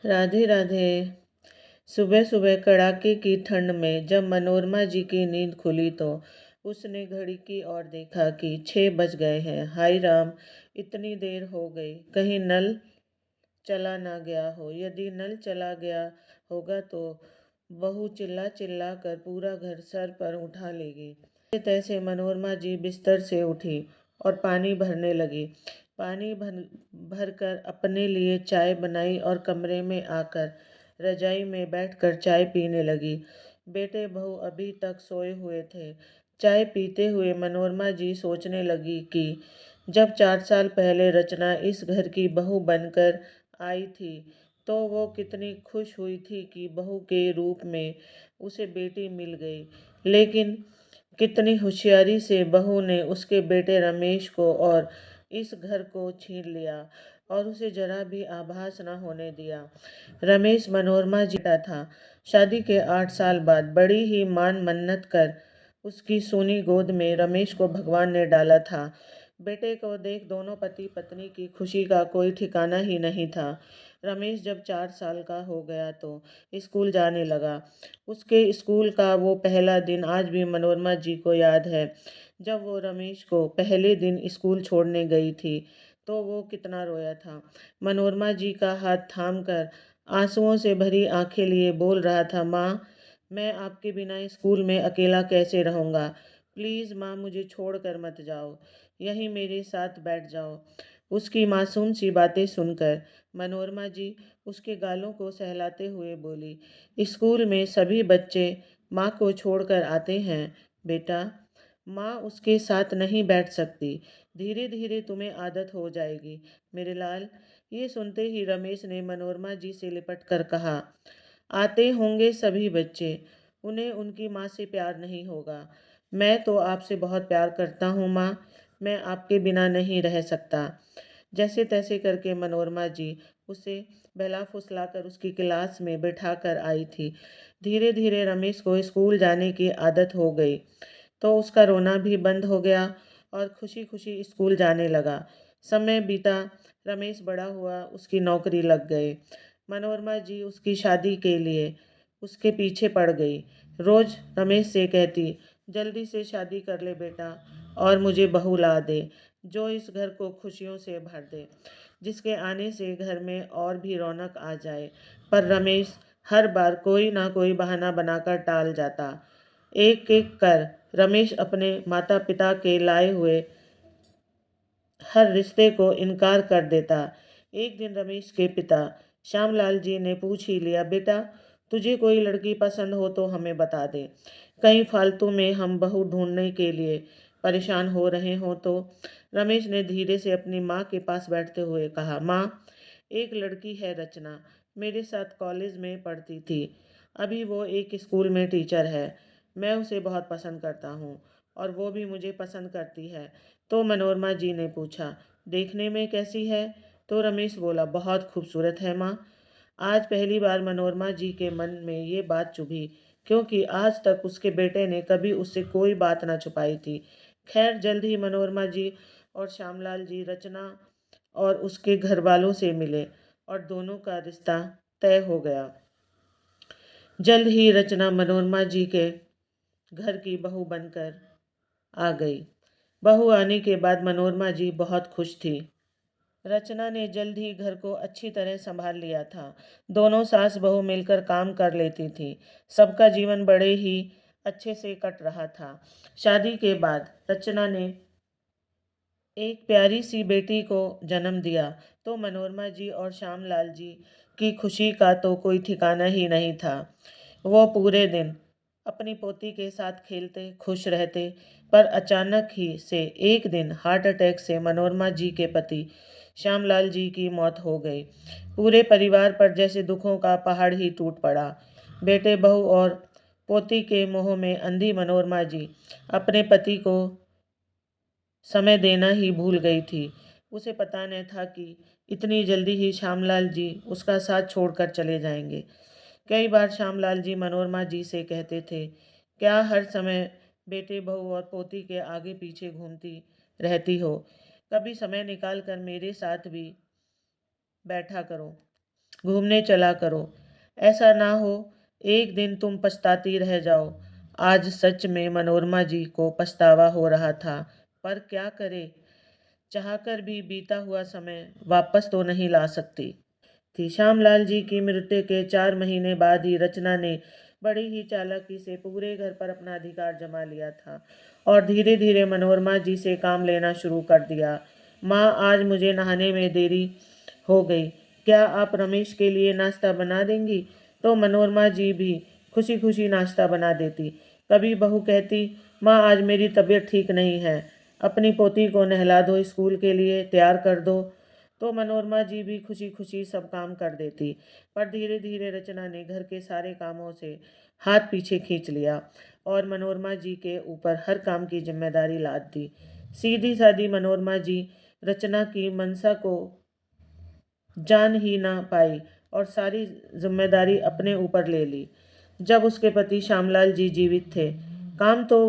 राधे राधे। सुबह सुबह कड़ाके की ठंड में जब मनोरमा जी की नींद खुली तो उसने घड़ी की ओर देखा कि 6 बज गए हैं। हाय राम, इतनी देर हो गई, कहीं नल चला ना गया हो। यदि नल चला गया होगा तो बहू चिल्ला चिल्ला कर पूरा घर सर पर उठा लेगी। जैसे तैसे मनोरमा जी बिस्तर से उठी और पानी भरने लगी। पानी भर कर अपने लिए चाय बनाई और कमरे में आकर रजाई में बैठकर चाय पीने लगी। बेटे बहू अभी तक सोए हुए थे। चाय पीते हुए मनोरमा जी सोचने लगी कि जब 4 साल पहले रचना इस घर की बहू बनकर आई थी तो वो कितनी खुश हुई थी कि बहू के रूप में उसे बेटी मिल गई। लेकिन कितनी होशियारी से बहू ने उसके बेटे रमेश को और इस घर को छीन लिया और उसे जरा भी आभास न होने दिया। रमेश मनोरमा जी का था। शादी के 8 साल बाद बड़ी ही मान मन्नत कर उसकी सोनी गोद में रमेश को भगवान ने डाला था। बेटे को देख दोनों पति पत्नी की खुशी का कोई ठिकाना ही नहीं था। रमेश जब 4 साल का हो गया तो स्कूल जाने लगा। उसके स्कूल का वो पहला दिन आज भी मनोरमा जी को याद है। जब वो रमेश को पहले दिन स्कूल छोड़ने गई थी तो वो कितना रोया था। मनोरमा जी का हाथ थाम कर आंसुओं से भरी आंखें लिए बोल रहा था, माँ, मैं आपके बिना स्कूल में अकेला कैसे रहूँगा। प्लीज़ माँ, मुझे छोड़ कर मत जाओ, यहीं मेरे साथ बैठ जाओ। उसकी मासूम सी बातें सुनकर मनोरमा जी उसके गालों को सहलाते हुए बोली, स्कूल में सभी बच्चे माँ को छोड़कर आते हैं बेटा, माँ उसके साथ नहीं बैठ सकती। धीरे धीरे तुम्हें आदत हो जाएगी मेरे लाल। ये सुनते ही रमेश ने मनोरमा जी से लिपट कर कहा, आते होंगे सभी बच्चे, उन्हें उनकी माँ से प्यार नहीं होगा। मैं तो आपसे बहुत प्यार करता हूँ माँ, मैं आपके बिना नहीं रह सकता। जैसे तैसे करके मनोरमा जी उसे बहला फुसला कर उसकी क्लास में बिठा कर आई थी। धीरे धीरे रमेश को स्कूल जाने की आदत हो गई तो उसका रोना भी बंद हो गया और खुशी खुशी स्कूल जाने लगा। समय बीता, रमेश बड़ा हुआ, उसकी नौकरी लग गई। मनोरमा जी उसकी शादी के लिए उसके पीछे पड़ गई। रोज रमेश से कहती, जल्दी से शादी कर ले बेटा और मुझे बहू ला दे जो इस घर को खुशियों से भर दे, जिसके आने से घर में और भी रौनक आ जाए। पर रमेश हर बार कोई ना कोई बहाना बनाकर टाल जाता। एक एक कर रमेश अपने माता पिता के लाए हुए हर रिश्ते को इनकार कर देता। एक दिन रमेश के पिता श्यामलाल जी ने पूछ ही लिया, बेटा, तुझे कोई लड़की पसंद हो तो हमें बता दे, कहीं फालतू में हम बहू ढूंढने के लिए परेशान हो रहे हो तो। रमेश ने धीरे से अपनी माँ के पास बैठते हुए कहा, माँ, एक लड़की है रचना, मेरे साथ कॉलेज में पढ़ती थी, अभी वो एक स्कूल में टीचर है। मैं उसे बहुत पसंद करता हूँ और वो भी मुझे पसंद करती है। तो मनोरमा जी ने पूछा, देखने में कैसी है? तो रमेश बोला, बहुत खूबसूरत है माँ। आज पहली बार मनोरमा जी के मन में ये बात चुभी, क्योंकि आज तक उसके बेटे ने कभी उससे कोई बात ना छुपाई थी। खैर, जल्द ही मनोरमा जी और श्यामलाल जी रचना और उसके घर वालों से मिले और दोनों का रिश्ता तय हो गया। जल्द ही रचना मनोरमा जी के घर की बहू बनकर आ गई। बहू आने के बाद मनोरमा जी बहुत खुश थी। रचना ने जल्द ही घर को अच्छी तरह संभाल लिया था। दोनों सास बहू मिलकर काम कर लेती थी। सबका जीवन बड़े ही अच्छे से कट रहा था। शादी के बाद रचना ने एक प्यारी सी बेटी को जन्म दिया तो मनोरमा जी और श्यामलाल जी की खुशी का तो कोई ठिकाना ही नहीं था। वो पूरे दिन अपनी पोती के साथ खेलते खुश रहते, पर अचानक ही से एक दिन हार्ट अटैक से मनोरमा जी के पति श्यामलाल जी की मौत हो गई। पूरे परिवार पर जैसे दुखों का पहाड़ ही टूट पड़ा। बेटे बहू और पोती के मोह में अंधी मनोरमा जी अपने पति को समय देना ही भूल गई थी। उसे पता न था कि इतनी जल्दी ही श्यामलाल जी उसका साथ छोड़कर चले जाएंगे। कई बार श्यामलाल जी मनोरमा जी से कहते थे, क्या हर समय बेटे बहू और पोती के आगे पीछे घूमती रहती हो? कभी समय निकाल कर मेरे साथ भी बैठा करो। घूमने चला करो। ऐसा ना हो एक दिन तुम पछताती रह जाओ। आज सच में मनोरमा जी को पछतावा हो रहा था, पर क्या करे, चाहकर भी बीता हुआ समय वापस तो नहीं ला सकती थी। श्यामलाल जी की मृत्यु के 4 महीने बाद ही रचना ने बड़ी ही चालाकी से पूरे घर पर अपना अधिकार जमा लिया था और धीरे धीरे मनोरमा जी से काम लेना शुरू कर दिया। माँ, आज मुझे नहाने में देरी हो गई, क्या आप रमेश के लिए नाश्ता बना देंगी? तो मनोरमा जी भी खुशी खुशी नाश्ता बना देती। कभी बहू कहती, माँ आज मेरी तबीयत ठीक नहीं है, अपनी पोती को नहला दो, स्कूल के लिए तैयार कर दो। तो मनोरमा जी भी खुशी खुशी सब काम कर देती। पर धीरे धीरे रचना ने घर के सारे कामों से हाथ पीछे खींच लिया और मनोरमा जी के ऊपर हर काम की जिम्मेदारी लाद दी। सीधी सादी मनोरमा जी रचना की मनसा को जान ही ना पाई और सारी जिम्मेदारी अपने ऊपर ले ली। जब उसके पति श्यामलाल जी जीवित थे, काम तो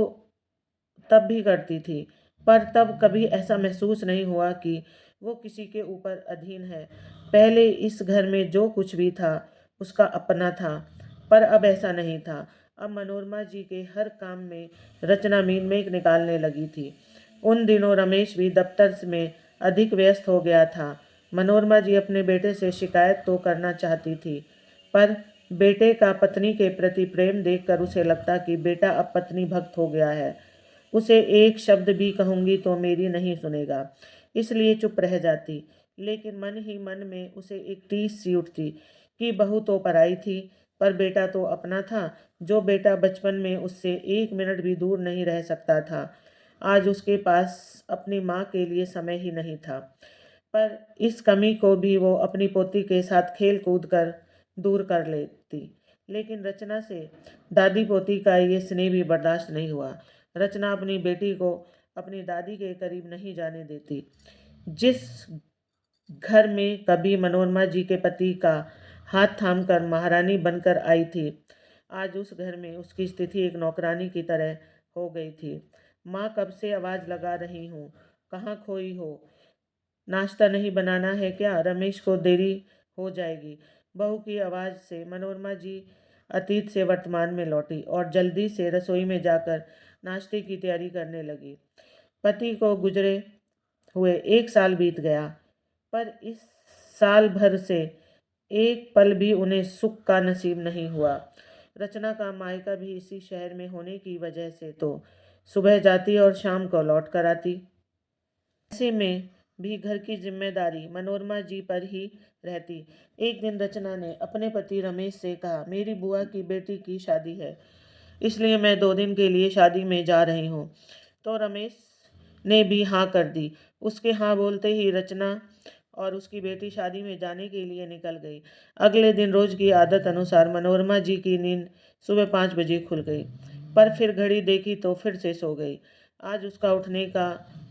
तब भी करती थी, पर तब कभी ऐसा महसूस नहीं हुआ कि वो किसी के ऊपर अधीन है। पहले इस घर में जो कुछ भी था उसका अपना था, पर अब ऐसा नहीं था। अब मनोरमा जी के हर काम में रचना मीन में निकालने लगी थी। उन दिनों रमेश भी दफ्तर में अधिक व्यस्त हो गया था। मनोरमा जी अपने बेटे से शिकायत तो करना चाहती थी, पर बेटे का पत्नी के प्रति प्रेम देखकर उसे लगता कि बेटा अब पत्नी भक्त हो गया है, उसे एक शब्द भी कहूंगी तो मेरी नहीं सुनेगा, इसलिए चुप रह जाती। लेकिन मन ही मन में उसे एक टीस सी उठती कि बहू तो पराई थी, पर बेटा तो अपना था। जो बेटा बचपन में उससे 1 मिनट भी दूर नहीं रह सकता था, आज उसके पास अपनी माँ के लिए समय ही नहीं था। पर इस कमी को भी वो अपनी पोती के साथ खेल कूद कर दूर कर लेती। लेकिन रचना से दादी पोती का ये स्नेह भी बर्दाश्त नहीं हुआ। रचना अपनी बेटी को अपनी दादी के करीब नहीं जाने देती। जिस घर में कभी मनोरमा जी के पति का हाथ थामकर महारानी बनकर आई थी, आज उस घर में उसकी स्थिति एक नौकरानी की तरह हो गई थी। माँ, कब से आवाज लगा रही हूँ, कहाँ खोई हो? नाश्ता नहीं बनाना है क्या? रमेश को देरी हो जाएगी। बहू की आवाज़ से मनोरमा जी अतीत से वर्तमान में लौटी और जल्दी से रसोई में जाकर नाश्ते की तैयारी करने लगी। पति को गुजरे हुए 1 साल बीत गया, पर इस साल भर से एक पल भी उन्हें सुख का नसीब नहीं हुआ। रचना का मायका भी इसी शहर में होने की वजह से तो सुबह जाती और शाम को लौट कर आती। ऐसे में भी घर की जिम्मेदारी मनोरमा जी पर ही रहती। एक दिन रचना ने अपने पति रमेश से कहा, मेरी बुआ की बेटी की शादी है, इसलिए मैं 2 दिन के लिए शादी में जा रही हूँ। तो रमेश ने भी हाँ कर दी। उसके हाँ बोलते ही रचना और उसकी बेटी शादी में जाने के लिए निकल गई। अगले दिन रोज की आदत अनुसार मनोरमा जी की नींद सुबह 5 बजे खुल गई, पर फिर घड़ी देखी तो फिर से सो गई। आज उसका उठने का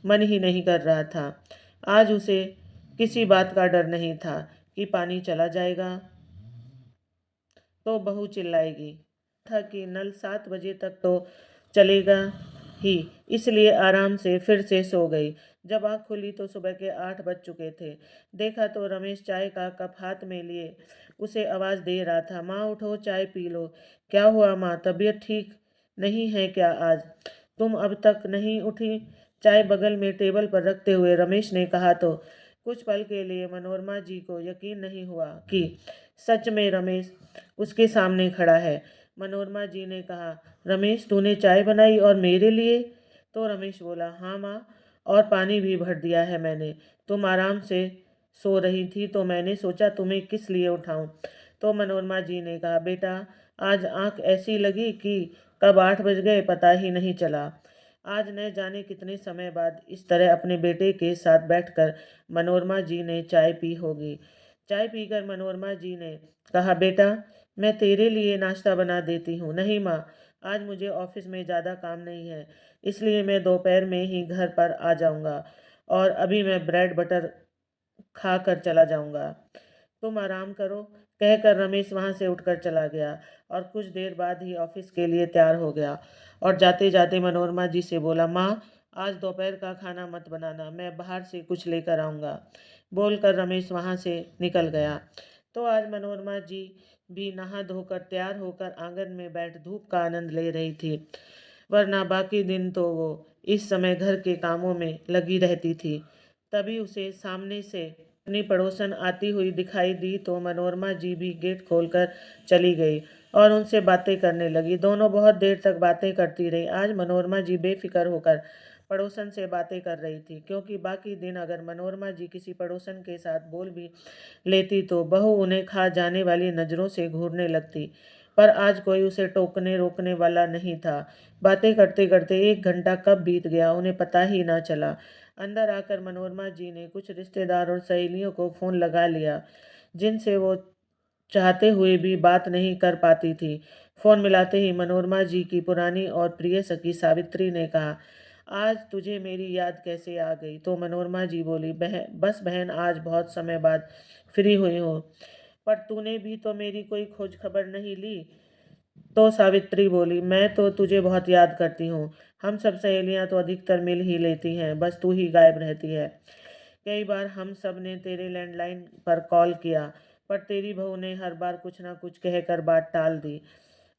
मन ही नहीं कर रहा था। आज उसे किसी बात का डर नहीं था कि पानी चला जाएगा तो बहू चिल्लाएगी, था कि नल 7 बजे तक तो चलेगा ही, इसलिए आराम से फिर से सो गई। जब आँख खुली तो सुबह के 8 बज चुके थे। देखा तो रमेश चाय का कप हाथ में लिए उसे आवाज़ दे रहा था, माँ उठो, चाय पी लो। क्या हुआ माँ, तबीयत ठीक नहीं है क्या आज? तुम अब तक नहीं उठी? चाय बगल में टेबल पर रखते हुए रमेश ने कहा। तो कुछ पल के लिए मनोरमा जी को यकीन नहीं हुआ कि सच में रमेश उसके सामने खड़ा है। मनोरमा जी ने कहा, रमेश तूने चाय बनाई और मेरे लिए? तो रमेश बोला, हाँ माँ, और पानी भी भर दिया है मैंने। तुम आराम से सो रही थी तो मैंने सोचा तुम्हें किस लिए उठाऊं। तो मनोरमा जी ने कहा, बेटा आज आंख ऐसी लगी कि कब 8 बज गए पता ही नहीं चला। आज न जाने कितने समय बाद इस तरह अपने बेटे के साथ बैठकर मनोरमा जी ने चाय पी होगी। चाय पीकर मनोरमा जी ने कहा, बेटा मैं तेरे लिए नाश्ता बना देती हूँ। नहीं माँ, आज मुझे ऑफिस में ज़्यादा काम नहीं है, इसलिए मैं दोपहर में ही घर पर आ जाऊँगा और अभी मैं ब्रेड बटर खा कर चला जाऊँगा। तुम आराम करो, कहकर रमेश वहाँ से उठकर चला गया और कुछ देर बाद ही ऑफिस के लिए तैयार हो गया और जाते जाते मनोरमा जी से बोला, माँ आज दोपहर का खाना मत बनाना, मैं बाहर से कुछ लेकर आऊँगा। बोलकर रमेश वहाँ से निकल गया। तो आज मनोरमा जी भी नहा धोकर तैयार होकर आंगन में बैठ धूप का आनंद ले रही थी, वरना बाकी दिन तो वो इस समय घर के कामों में लगी रहती थी। तभी उसे सामने से अपनी पड़ोसन आती हुई दिखाई दी तो मनोरमा जी भी गेट खोलकर चली गई और उनसे बातें करने लगी। दोनों बहुत देर तक बातें करती रही। आज मनोरमा जी बेफिक्र होकर पड़ोसन से बातें कर रही थी, क्योंकि बाकी दिन अगर मनोरमा जी किसी पड़ोसन के साथ बोल भी लेती तो बहू उन्हें खा जाने वाली नज़रों से घूरने लगती। पर आज कोई उसे टोकने रोकने वाला नहीं था। बातें करते करते 1 घंटा कब बीत गया उन्हें पता ही ना चला। अंदर आकर मनोरमा जी ने कुछ रिश्तेदार और सहेलियों को फ़ोन लगा लिया, जिनसे वो चाहते हुए भी बात नहीं कर पाती थी। फ़ोन मिलाते ही मनोरमा जी की पुरानी और प्रिय सखी सावित्री ने कहा, आज तुझे मेरी याद कैसे आ गई? तो मनोरमा जी बोली, बस बहन, आज बहुत समय बाद फ्री हुई हूँ, पर तूने भी तो मेरी कोई खोज खबर नहीं ली। तो सावित्री बोली, मैं तो तुझे बहुत याद करती हूँ। हम सब सहेलियाँ तो अधिकतर मिल ही लेती हैं, बस तू ही गायब रहती है। कई बार हम सब ने तेरे लैंडलाइन पर कॉल किया, पर तेरी बहू ने हर बार कुछ ना कुछ कहकर बात टाल दी।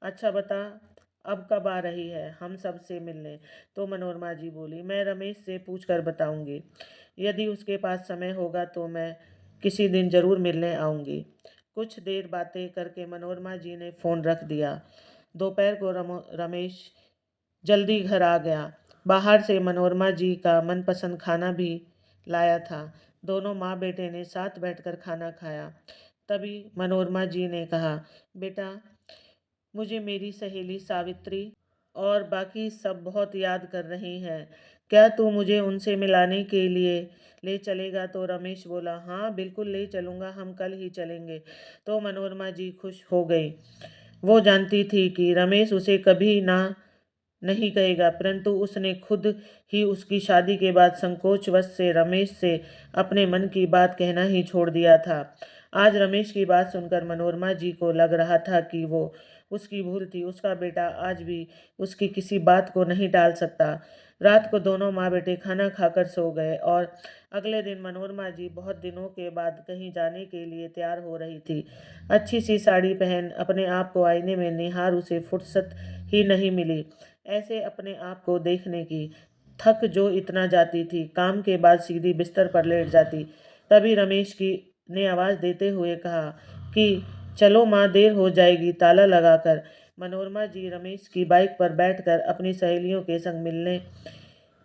अच्छा बता, अब कब आ रही है हम सब से मिलने? तो मनोरमा जी बोली, मैं रमेश से पूछ कर बताऊंगी। यदि उसके पास समय होगा तो मैं किसी दिन जरूर मिलने आऊंगी। कुछ देर बातें करके मनोरमा जी ने फ़ोन रख दिया। दोपहर को रमेश जल्दी घर आ गया। बाहर से मनोरमा जी का मनपसंद खाना भी लाया था। दोनों माँ बेटे ने साथ बैठकर खाना खाया। तभी मनोरमा जी ने कहा, बेटा, मुझे मेरी सहेली सावित्री और बाकी सब बहुत याद कर रही हैं। क्या तू मुझे उनसे मिलाने के लिए ले चलेगा? तो रमेश बोला, हाँ बिल्कुल ले चलूँगा, हम कल ही चलेंगे। तो मनोरमा जी खुश हो गई। वो जानती थी कि रमेश उसे कभी ना नहीं कहेगा, परंतु उसने खुद ही उसकी शादी के बाद संकोचवश से रमेश से अपने मन की बात कहना ही छोड़ दिया था। आज रमेश की बात सुनकर मनोरमा जी को लग रहा था कि वो उसकी भूल थी। उसका बेटा आज भी उसकी किसी बात को नहीं टाल सकता। रात को दोनों माँ बेटे खाना खाकर सो गए और अगले दिन मनोरमा जी बहुत दिनों के बाद कहीं जाने के लिए तैयार हो रही थी। अच्छी सी साड़ी पहन अपने आप को आईने में निहार उसे फुर्सत ही नहीं मिली ऐसे अपने आप को देखने की। थक जो इतना जाती थी, काम के बाद सीधी बिस्तर पर लेट जाती। तभी रमेश की ने आवाज़ देते हुए कहा कि चलो माँ, देर हो जाएगी, ताला लगाकर। मनोरमा जी रमेश की बाइक पर बैठकर अपनी सहेलियों के संग मिलने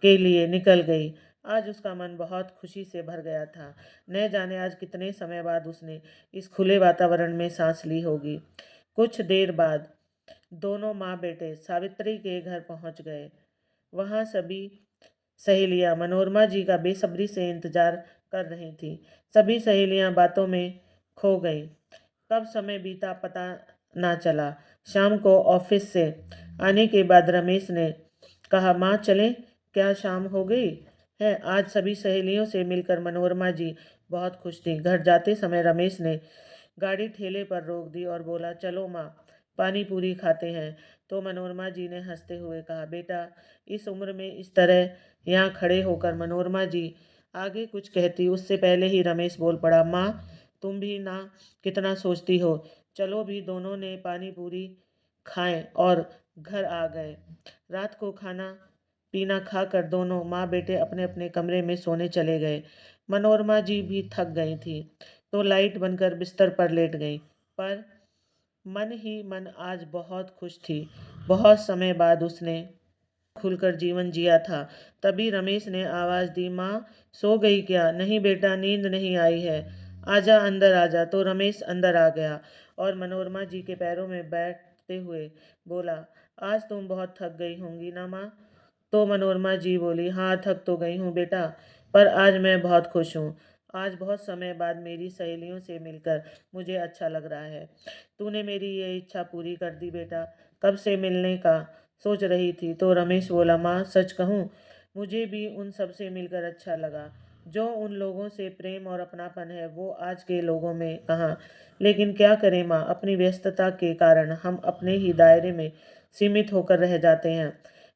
के लिए निकल गई। आज उसका मन बहुत खुशी से भर गया था। न जाने आज कितने समय बाद उसने इस खुले वातावरण में सांस ली होगी। कुछ देर बाद दोनों माँ बेटे सावित्री के घर पहुंच गए। वहां सभी सहेलियां मनोरमा जी का बेसब्री से इंतजार कर रही थीं। सभी सहेलियां बातों में खो गईं। कब समय बीता पता ना चला। शाम को ऑफिस से आने के बाद रमेश ने कहा, माँ चलें? क्या शाम हो गई है? आज सभी सहेलियों से मिलकर मनोरमा जी बहुत खुश थी। घर जाते समय रमेश ने गाड़ी ठेले पर रोक दी और बोला, चलो माँ, पानी पूरी खाते हैं। तो मनोरमा जी ने हंसते हुए कहा, बेटा, इस उम्र में इस तरह यहाँ खड़े होकर मनोरमा जी आगे कुछ कहती उससे पहले ही रमेश बोल पड़ा, माँ तुम भी ना कितना सोचती हो। चलो भी। दोनों ने पानी पूरी खाएं और घर आ गए। रात को खाना पीना खाकर दोनों माँ बेटे अपने अपने कमरे में सोने चले गए। मनोरमा जी भी थक गई थी, तो लाइट बनकर बिस्तर पर लेट गई। पर मन ही मन आज बहुत खुश थी। बहुत समय बाद उसने खुलकर जीवन जिया था। तभी रमेश ने आवाज़ दी, माँ सो गई क्या? नहीं बेटा, नींद नहीं आई है, आजा अंदर आजा। तो रमेश अंदर आ गया और मनोरमा जी के पैरों में बैठते हुए बोला, आज तुम बहुत थक गई होंगी ना माँ? तो मनोरमा जी बोली, हाँ थक तो गई हूँ बेटा, पर आज मैं बहुत खुश हूँ। आज बहुत समय बाद मेरी सहेलियों से मिलकर मुझे अच्छा लग रहा है। तूने मेरी ये इच्छा पूरी कर दी बेटा। कब से मिलने का सोच रही थी। तो रमेश बोला, माँ सच कहूँ, मुझे भी उन सब से मिलकर अच्छा लगा। जो उन लोगों से प्रेम और अपनापन है वो आज के लोगों में कहाँ। लेकिन क्या करें माँ, अपनी व्यस्तता के कारण हम अपने ही दायरे में सीमित होकर रह जाते हैं।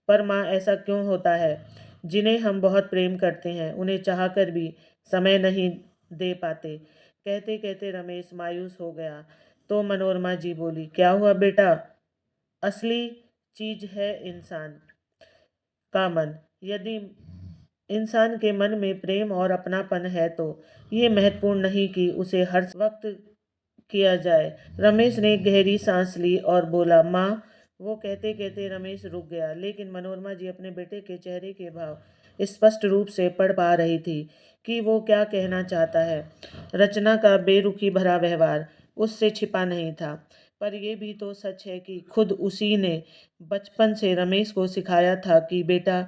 पर माँ, ऐसा क्यों होता है? जिन्हें हम बहुत प्रेम करते हैं उन्हें चाहकर भी समय नहीं दे पाते। कहते कहते रमेश मायूस हो गया। तो मनोरमा जी बोली, क्या हुआ बेटा? असली चीज है इंसान का मन। यदि इंसान के मन में प्रेम और अपनापन है तो ये महत्वपूर्ण नहीं कि उसे हर वक्त किया जाए। रमेश ने गहरी सांस ली और बोला, माँ। वो कहते कहते रमेश रुक गया, लेकिन मनोरमा जी अपने बेटे के चेहरे के भाव स्पष्ट रूप से पढ़ पा रही थी कि वो क्या कहना चाहता है। रचना का बेरुखी भरा व्यवहार उससे छिपा नहीं था, पर यह भी तो सच है कि खुद उसी ने बचपन से रमेश को सिखाया था कि बेटा,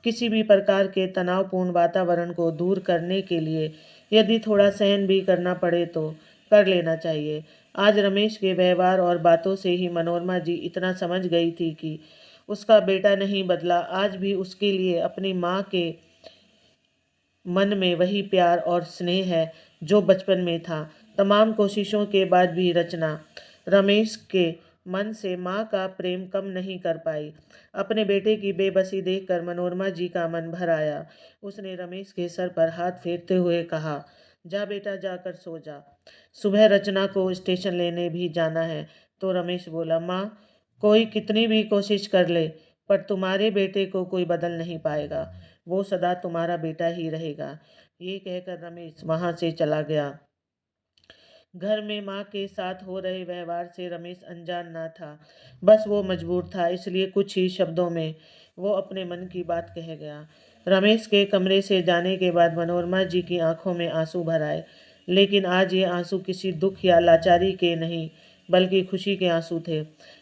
किसी भी प्रकार के तनावपूर्ण वातावरण को दूर करने के लिए यदि थोड़ा सहन भी करना पड़े तो कर लेना चाहिए। आज रमेश के व्यवहार और बातों से ही मनोरमा जी इतना समझ गई थी कि उसका बेटा नहीं बदला। आज भी उसके लिए अपनी माँ के मन में वही प्यार और स्नेह है जो बचपन में था। तमाम कोशिशों के बाद भी रचना रमेश के मन से माँ का प्रेम कम नहीं कर पाई। अपने बेटे की बेबसी देखकर मनोरमा जी का मन भर आया। उसने रमेश के सर पर हाथ फेरते हुए कहा, जा बेटा, जाकर सो जा। सुबह रचना को स्टेशन लेने भी जाना है। तो रमेश बोला, माँ, कोई कितनी भी कोशिश कर ले, पर तुम्हारे बेटे को कोई बदल नहीं पाएगा। वो सदा तुम्हारा बेटा ही रहेगा। ये कहकर रमेश वहां से चला गया। घर में माँ के साथ हो रहे व्यवहार से रमेश अनजान ना था, बस वो मजबूर था। इसलिए कुछ ही शब्दों में वो अपने मन की बात कह गया। रमेश के कमरे से जाने के बाद मनोरमा जी की आंखों में आंसू भर आए, लेकिन आज ये आंसू किसी दुख या लाचारी के नहीं, बल्कि खुशी के आंसू थे।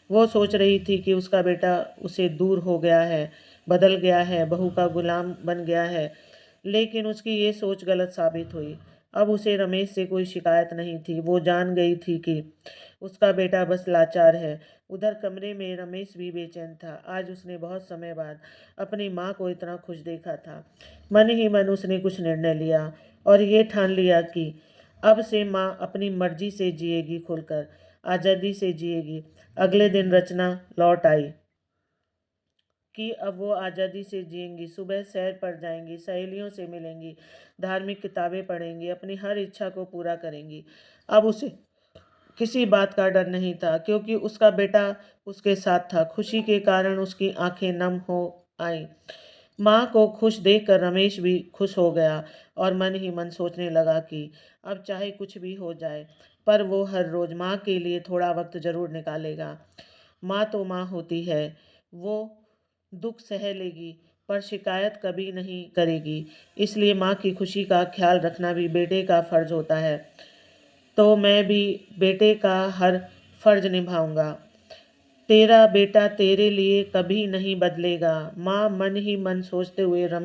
वो सोच रही थी कि उसका बेटा उसे दूर हो गया है, बदल गया है, बहू का गुलाम बन गया है। लेकिन उसकी ये सोच गलत साबित हुई। अब उसे रमेश से कोई शिकायत नहीं थी। वो जान गई थी कि उसका बेटा बस लाचार है। उधर कमरे में रमेश भी बेचैन था। आज उसने बहुत समय बाद अपनी माँ को इतना खुश देखा था। मन ही मन उसने कुछ निर्णय लिया और ये ठान लिया कि अब से माँ अपनी मर्जी से जिएगी, खुलकर आज़ादी से जिएगी। अगले दिन रचना लौट आई कि अब वो आज़ादी से जिएंगी। सुबह सैर पर जाएंगी, सहेलियों से मिलेंगी, धार्मिक किताबें पढ़ेंगी, अपनी हर इच्छा को पूरा करेंगी। अब उसे किसी बात का डर नहीं था, क्योंकि उसका बेटा उसके साथ था। खुशी के कारण उसकी आंखें नम हो आईं। माँ को खुश देखकर रमेश भी खुश हो गया और मन ही मन सोचने लगा कि अब चाहे कुछ भी हो जाए, पर वो हर रोज माँ के लिए थोड़ा वक्त जरूर निकालेगा। माँ तो माँ होती है, वो दुख सह लेगी, पर शिकायत कभी नहीं करेगी। इसलिए माँ की खुशी का ख्याल रखना भी बेटे का फर्ज होता है। तो मैं भी बेटे का हर फर्ज निभाऊंगा। तेरा बेटा तेरे लिए कभी नहीं बदलेगा। माँ मन ही मन सोचते हुए रमेश